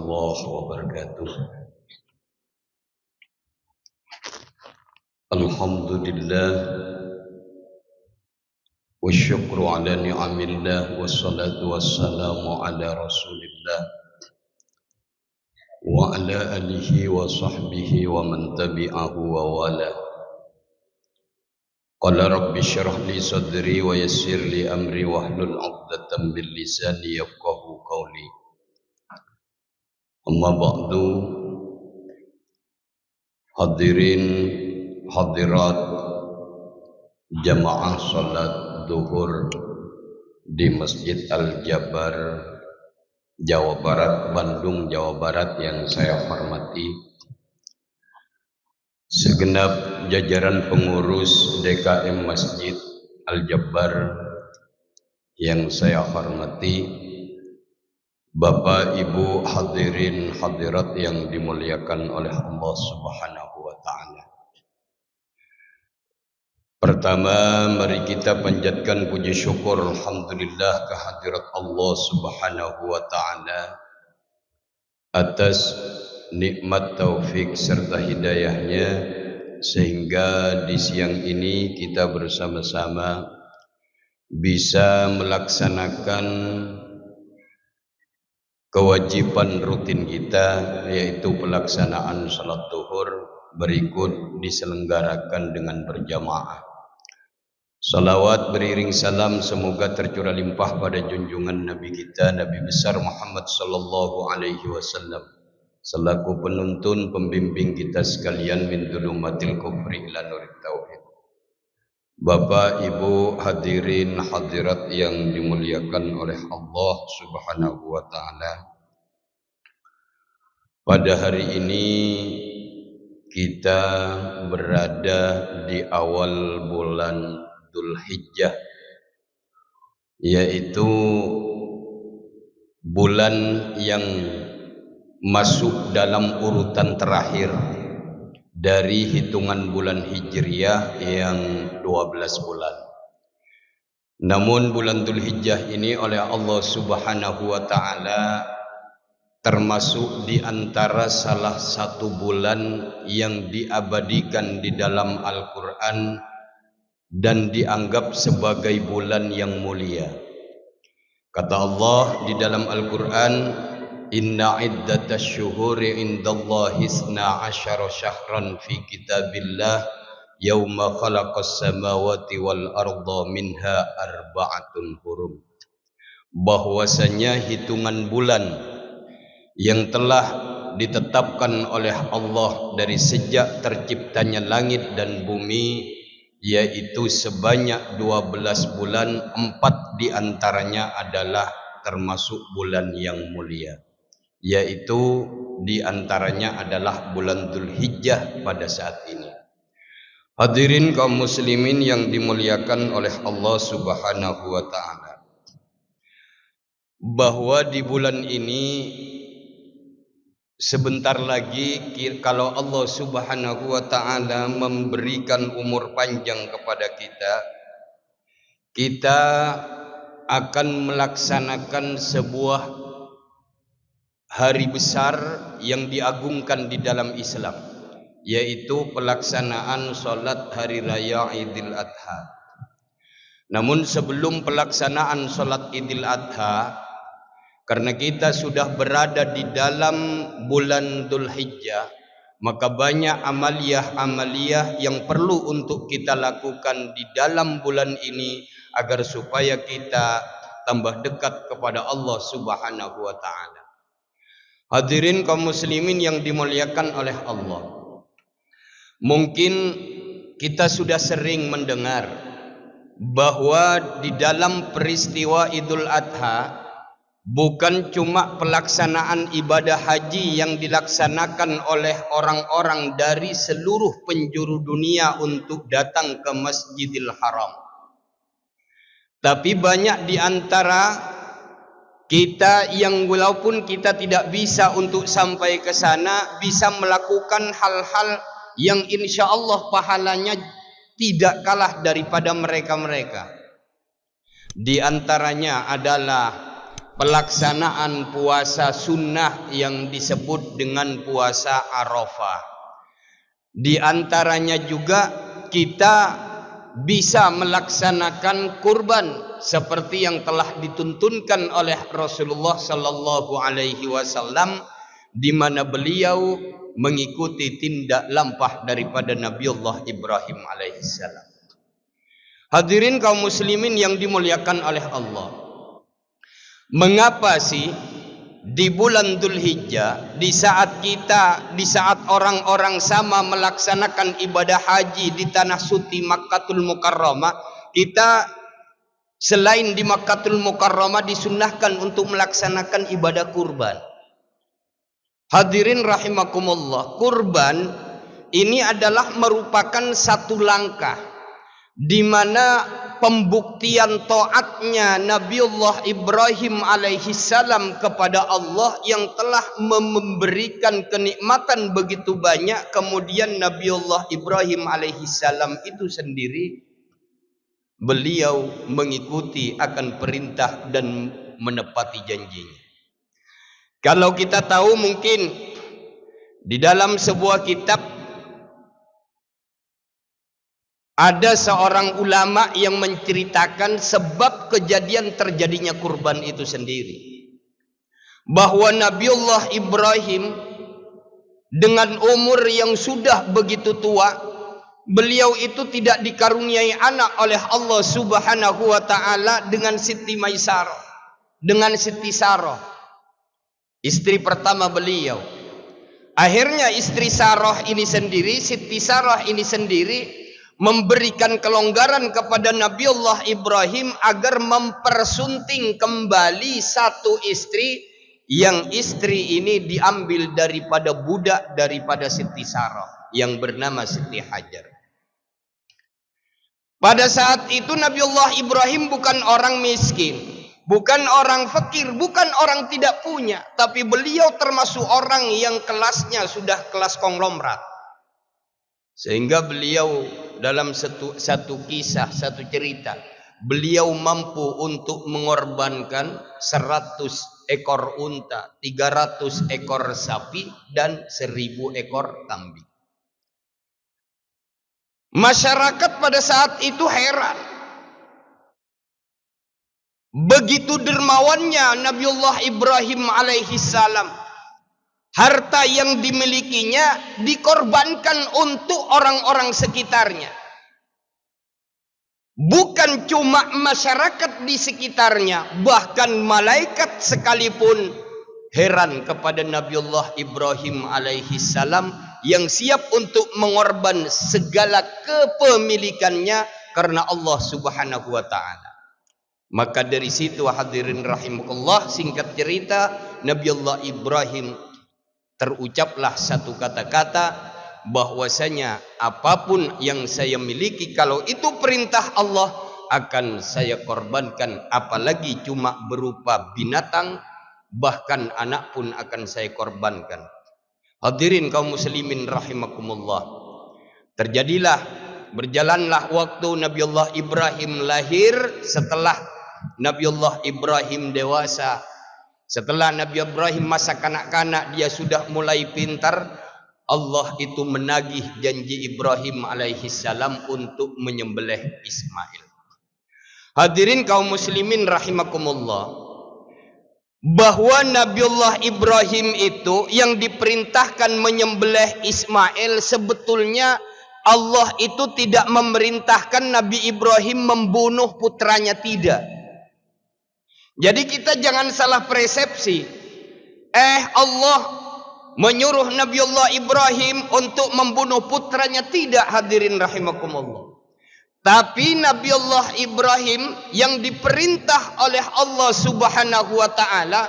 warahmatullahi wabarakatuh. Alhamdulillah wa syukru ala ni'amillah wassalatu wassalamu ala rasulillah wa ala alihi wa sahbihi wa man tabi'ahu wa wala. Qala rabbi syrah li sadri wa yassir li amri wahlul 'uqdatam min lisani yafqahu qawli. Amma ba'du, hadirin hadirat jamaah salat zuhur di Masjid Al-Jabar Jawa Barat, Bandung, Jawa Barat yang saya hormati, segenap jajaran pengurus DKM Masjid Al-Jabar yang saya hormati, Bapak Ibu hadirin hadirat yang dimuliakan oleh Allah Subhanahu wa taala. Pertama, mari kita panjatkan puji syukur alhamdulillah kehadirat Allah Subhanahu wa taala atas nikmat taufik serta hidayahnya sehingga di siang ini kita bersama-sama bisa melaksanakan kewajiban rutin kita, yaitu pelaksanaan salat zuhur berikut diselenggarakan dengan berjamaah. Salawat beriring salam semoga tercurah limpah pada junjungan Nabi kita, Nabi besar Muhammad sallallahu alaihi wasallam, selaku penuntun pembimbing kita sekalian min dhulumatil kufri ila nurit tauhid. Bapak Ibu hadirin hadirat yang dimuliakan oleh Allah Subhanahu wa taala. Pada hari ini kita berada di awal bulan Dzulhijjah, yaitu bulan yang masuk dalam urutan terakhir dari hitungan bulan Hijriyah yang 12 bulan. Namun bulan Dzulhijjah ini oleh Allah Subhanahu wa taala termasuk di antara salah satu bulan yang diabadikan di dalam Al-Qur'an dan dianggap sebagai bulan yang mulia. Kata Allah di dalam Al-Qur'an, inna iddatasy syuhuri indallahi 12 syahran fi kitabillah yauma khalaqas samawati wal arda minha arba'atun hurum. Bahwasanya hitungan bulan yang telah ditetapkan oleh Allah dari sejak terciptanya langit dan bumi, yaitu sebanyak 12 bulan, 4 diantaranya adalah termasuk bulan yang mulia, yaitu diantaranya adalah bulan Dzulhijjah pada saat ini. Hadirin kaum muslimin yang dimuliakan oleh Allah Subhanahu wa taala, bahwa di bulan ini sebentar lagi kalau Allah Subhanahu wa taala memberikan umur panjang kepada kita akan melaksanakan sebuah hari besar yang diagungkan di dalam Islam, yaitu pelaksanaan salat hari raya Idul Adha. Namun sebelum pelaksanaan salat Idul Adha, karena kita sudah berada di dalam bulan Dzulhijjah, maka banyak amaliyah-amaliyah yang perlu untuk kita lakukan di dalam bulan ini agar supaya kita tambah dekat kepada Allah Subhanahu wa taala. Hadirin kaum muslimin yang dimuliakan oleh Allah, mungkin kita sudah sering mendengar bahwa di dalam peristiwa Idul Adha bukan cuma pelaksanaan ibadah haji yang dilaksanakan oleh orang-orang dari seluruh penjuru dunia untuk datang ke Masjidil Haram, tapi banyak di antara kita yang walaupun kita tidak bisa untuk sampai ke sana, bisa melakukan hal-hal yang insya Allah pahalanya tidak kalah daripada mereka-mereka. Di antaranya adalah pelaksanaan puasa sunnah yang disebut dengan puasa Arafah. Di antaranya juga kita bisa melaksanakan kurban seperti yang telah dituntunkan oleh Rasulullah sallallahu alaihi wasallam, di mana beliau mengikuti tindak lampah daripada Nabiullah Ibrahim alaihissalam. Hadirin kaum muslimin yang dimuliakan oleh Allah, mengapa sih di bulan Dzulhijjah, di saat orang-orang sama melaksanakan ibadah haji di tanah suci Makkatul Mukarramah, kita selain di Makkatul Mukarramah disunnahkan untuk melaksanakan ibadah kurban? Hadirin rahimakumullah, kurban ini adalah merupakan satu langkah di mana pembuktian taatnya Nabiullah Ibrahim alaihissalam kepada Allah yang telah memberikan kenikmatan begitu banyak. Kemudian Nabiullah Ibrahim alaihissalam itu sendiri, beliau mengikuti akan perintah dan menepati janjinya. Kalau kita tahu, mungkin di dalam sebuah kitab ada seorang ulama yang menceritakan sebab kejadian terjadinya kurban itu sendiri, bahwa Nabiullah Ibrahim dengan umur yang sudah begitu tua, beliau itu tidak dikaruniai anak oleh Allah Subhanahu wa taala dengan Siti Maisarah, dengan Siti Sarah, istri pertama beliau. Akhirnya istri Sarah ini sendiri, Siti Sarah ini sendiri, memberikan kelonggaran kepada Nabiullah Ibrahim agar mempersunting kembali satu istri, yang istri ini diambil daripada budak daripada Siti Sarah yang bernama Siti Hajar. Pada saat itu Nabiullah Ibrahim bukan orang miskin, bukan orang fakir, bukan orang tidak punya, tapi beliau termasuk orang yang kelasnya sudah kelas konglomerat. Sehingga beliau dalam satu kisah, satu cerita, beliau mampu untuk mengorbankan 100 ekor unta, 300 ekor sapi, dan 1000 ekor kambing. Masyarakat pada saat itu heran. Begitu dermawannya Nabiullah Ibrahim alaihissalam. Harta yang dimilikinya dikorbankan untuk orang-orang sekitarnya. Bukan cuma masyarakat di sekitarnya, bahkan malaikat sekalipun heran kepada Nabiullah Ibrahim alaihissalam yang siap untuk mengorban segala kepemilikannya karena Allah Subhanahu wa taala. Maka dari situ hadirin rahimakumullah, singkat cerita, Nabiullah Ibrahim terucaplah satu kata-kata bahwasanya apapun yang saya miliki, kalau itu perintah Allah, akan saya korbankan, apalagi cuma berupa binatang, bahkan anak pun akan saya korbankan. Hadirin kaum muslimin rahimakumullah, berjalanlah waktu. Nabiullah Ibrahim lahir. Setelah Nabiullah Ibrahim dewasa, setelah Nabi Ibrahim masa kanak-kanak, dia sudah mulai pintar, Allah itu menagih janji Ibrahim alaihissalam untuk menyembelih Ismail. Hadirin kaum muslimin rahimakumullah, bahwa Nabiullah Ibrahim itu yang diperintahkan menyembelih Ismail, sebetulnya Allah itu tidak memerintahkan Nabi Ibrahim membunuh putranya, tidak. Jadi kita jangan salah persepsi. Allah menyuruh Nabiullah Ibrahim untuk membunuh putranya, tidak, hadirin rahimakumullah. Tapi Nabiullah Ibrahim yang diperintah oleh Allah Subhanahu wa taala,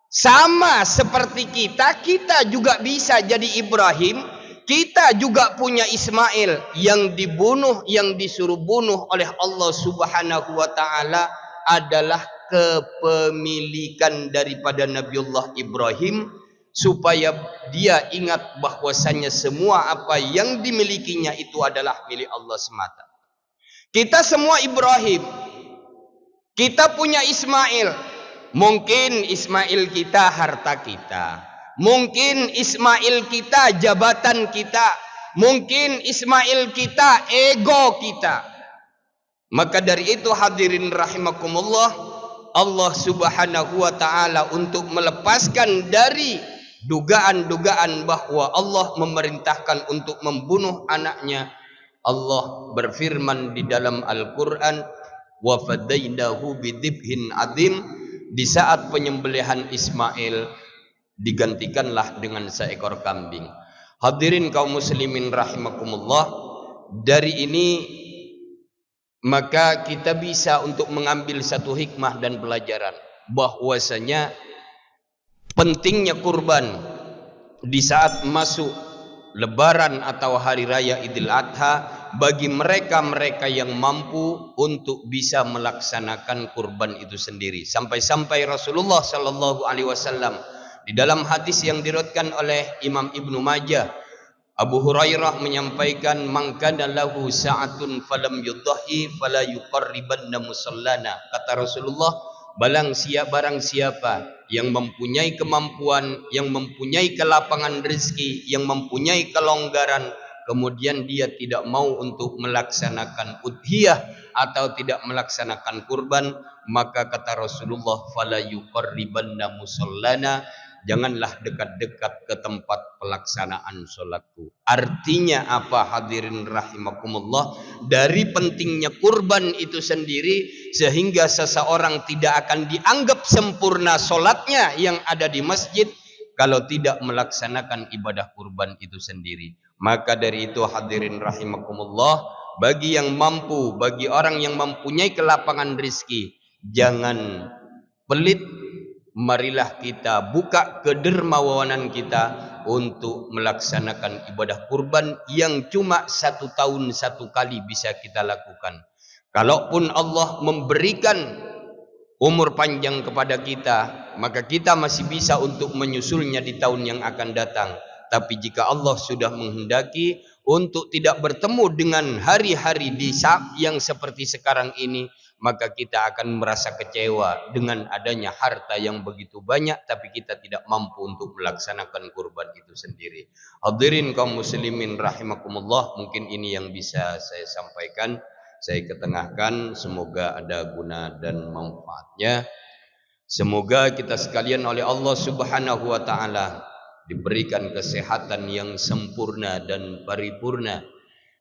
sama seperti kita juga bisa jadi Ibrahim. Kita juga punya Ismail yang dibunuh, yang disuruh bunuh oleh Allah Subhanahu wa taala adalah kepemilikan daripada Nabiullah Ibrahim, supaya dia ingat bahwasanya semua apa yang dimilikinya itu adalah milik Allah semata. Kita semua Ibrahim, kita punya Ismail, Mungkin Ismail kita harta kita, mungkin Ismail kita jabatan kita, mungkin Ismail kita ego kita. Maka dari itu hadirin rahimakumullah, Allah subhanahu wa ta'ala untuk melepaskan dari dugaan-dugaan bahwa Allah memerintahkan untuk membunuh anaknya, Allah berfirman di dalam Al-Quran, wa fadainahu bidibhin adim. Di saat penyembelihan Ismail digantikanlah dengan seekor kambing. Hadirin kaum muslimin rahimakumullah, dari ini maka kita bisa untuk mengambil satu hikmah dan pelajaran bahwasanya pentingnya kurban di saat masuk Lebaran atau hari raya Idul Adha bagi mereka-mereka yang mampu untuk bisa melaksanakan kurban itu sendiri. Sampai-sampai Rasulullah sallallahu alaihi wasallam di dalam hadis yang diriwayatkan oleh Imam Ibnu Majah, Abu Hurairah menyampaikan, "Man kana lahu sa'atun falam yudhi fala yuqarribanna musallana." Kata Rasulullah, barang siapa yang mempunyai kemampuan, yang mempunyai kelapangan rezeki, yang mempunyai kelonggaran, kemudian dia tidak mau untuk melaksanakan udhiyah atau tidak melaksanakan kurban, maka kata Rasulullah, fala yuqarribanna musallana, janganlah dekat-dekat ke tempat pelaksanaan sholatku. Artinya apa hadirin rahimakumullah? Dari pentingnya kurban itu sendiri, sehingga seseorang tidak akan dianggap sempurna sholatnya yang ada di masjid kalau tidak melaksanakan ibadah kurban itu sendiri. Maka dari itu hadirin rahimakumullah, bagi yang mampu, bagi orang yang mempunyai kelapangan rezeki, jangan pelit. Marilah kita buka kedermawanan kita untuk melaksanakan ibadah kurban yang cuma 1 tahun 1 kali bisa kita lakukan. Kalaupun Allah memberikan umur panjang kepada kita, maka kita masih bisa untuk menyusulnya di tahun yang akan datang. Tapi jika Allah sudah menghendaki untuk tidak bertemu dengan hari-hari di saat yang seperti sekarang ini, maka kita akan merasa kecewa dengan adanya harta yang begitu banyak tapi kita tidak mampu untuk melaksanakan kurban itu sendiri. Hadirin kaum muslimin rahimakumullah, mungkin ini yang bisa saya sampaikan, saya ketengahkan, semoga ada guna dan manfaatnya. Semoga kita sekalian oleh Allah subhanahu wa ta'ala diberikan kesehatan yang sempurna dan paripurna,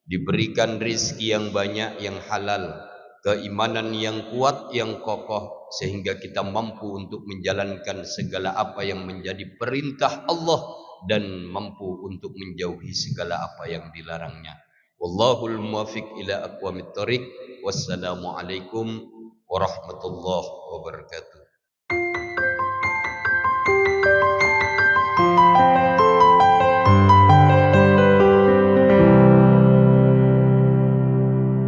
diberikan rizki yang banyak yang halal, keimanan yang kuat yang kokoh, sehingga kita mampu untuk menjalankan segala apa yang menjadi perintah Allah dan mampu untuk menjauhi segala apa yang dilarangnya. Wallahul muwaffiq ila aqwamit thoriq. Wassalamualaikum warahmatullahi wabarakatuh.